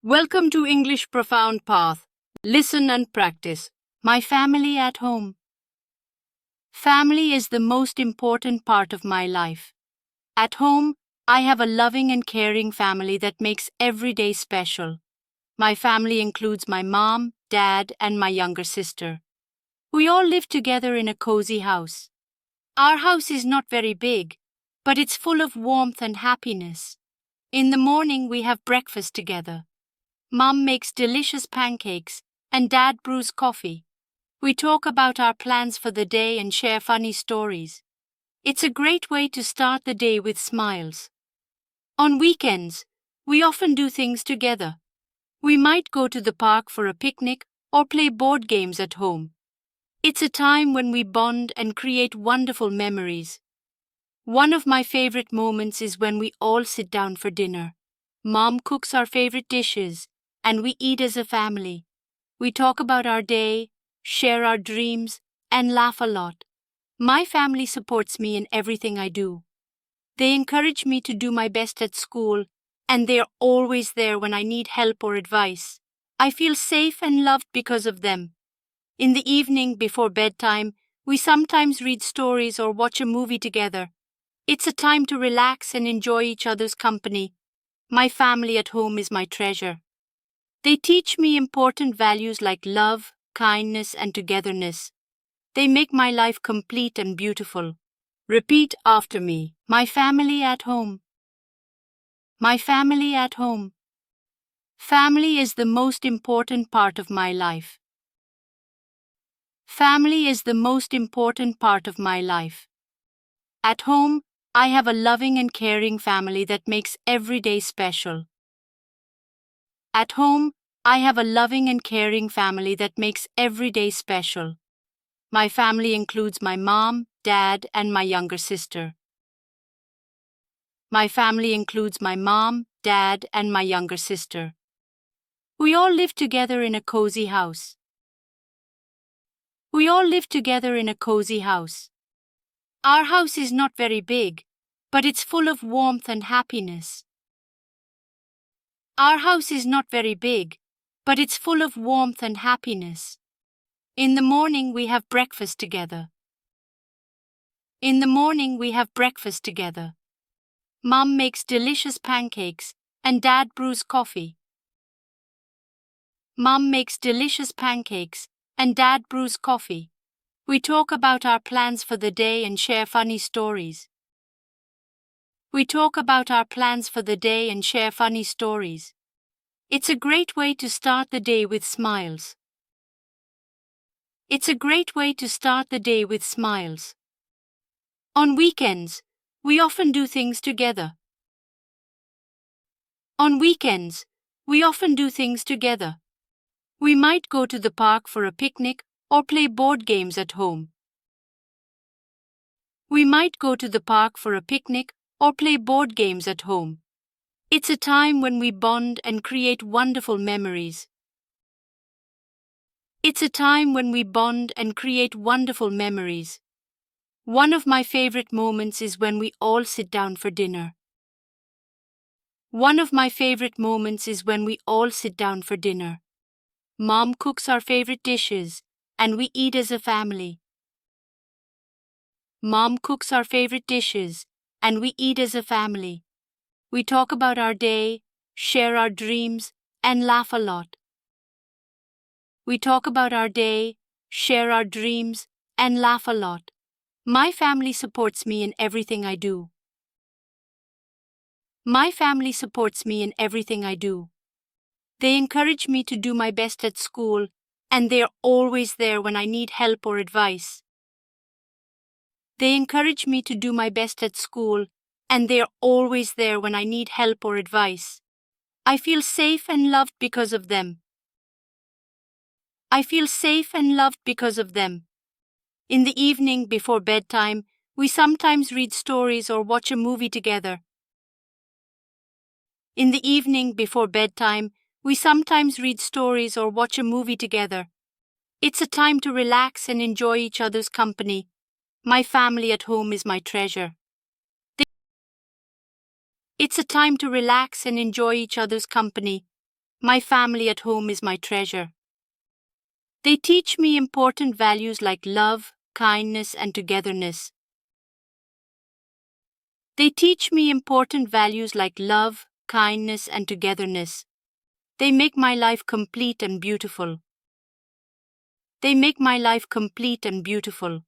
Welcome to English Profound Path. Listen and practice. My family at home. Family is the most important part of my life. At home, I have a loving and caring family that makes every day special. My family includes my mom, dad, and my younger sister. We all live together in a cozy house. Our house is not very big, but it's full of warmth and happiness. In the morning, we have breakfast together. Mom makes delicious pancakes and Dad brews coffee. We talk about our plans for the day and share funny stories. It's a great way to start the day with smiles. On weekends, we often do things together. We might go to the park for a picnic or play board games at home. It's a time when we bond and create wonderful memories. One of my favorite moments is when we all sit down for dinner. Mom cooks our favorite dishes, and we eat as a family. We talk about our day, share our dreams, and laugh a lot. My family supports me in everything I do. They encourage me to do my best at school, and they're always there when I need help or advice. I feel safe and loved because of them. In the evening before bedtime, we sometimes read stories or watch a movie together. It's a time to relax and enjoy each other's company. My family at home is my treasure. They teach me important values like love, kindness, and togetherness. They make my life complete and beautiful. Repeat after me. My family at home. My family at home. Family is the most important part of my life. Family is the most important part of my life. At home, I have a loving and caring family that makes every day special. At home, I have a loving and caring family that makes every day special. My family includes my mom, dad, and my younger sister. My family includes my mom, dad, and my younger sister. We all live together in a cozy house. We all live together in a cozy house. Our house is not very big, but it's full of warmth and happiness. Our house is not very big, but it's full of warmth and happiness. In the morning, we have breakfast together. In the morning, we have breakfast together. Mom makes delicious pancakes and Dad brews coffee. Mom makes delicious pancakes and Dad brews coffee. We talk about our plans for the day and share funny stories. We talk about our plans for the day and share funny stories. It's a great way to start the day with smiles. It's a great way to start the day with smiles. On weekends, we often do things together. On weekends, we often do things together. We might go to the park for a picnic or play board games at home. We might go to the park for a picnic or play board games at home. It's a time when we bond and create wonderful memories. It's a time when we bond and create wonderful memories. One of my favorite moments is when we all sit down for dinner. One of my favorite moments is when we all sit down for dinner. Mom cooks our favorite dishes, and we eat as a family. Mom cooks our favorite dishes, and we eat as a family. We talk about our day, share our dreams, and laugh a lot. We talk about our day, share our dreams, and laugh a lot. My family supports me in everything I do. My family supports me in everything I do. They encourage me to do my best at school, and they're always there when I need help or advice. They encourage me to do my best at school, and they're always there when I need help or advice. I feel safe and loved because of them. I feel safe and loved because of them. In the evening before bedtime, we sometimes read stories or watch a movie together. In the evening before bedtime, we sometimes read stories or watch a movie together. It's a time to relax and enjoy each other's company. My family at home is my treasure. It's a time to relax and enjoy each other's company. My family at home is my treasure. They teach me important values like love, kindness, and togetherness. They teach me important values like love, kindness, and togetherness. They make my life complete and beautiful. They make my life complete and beautiful.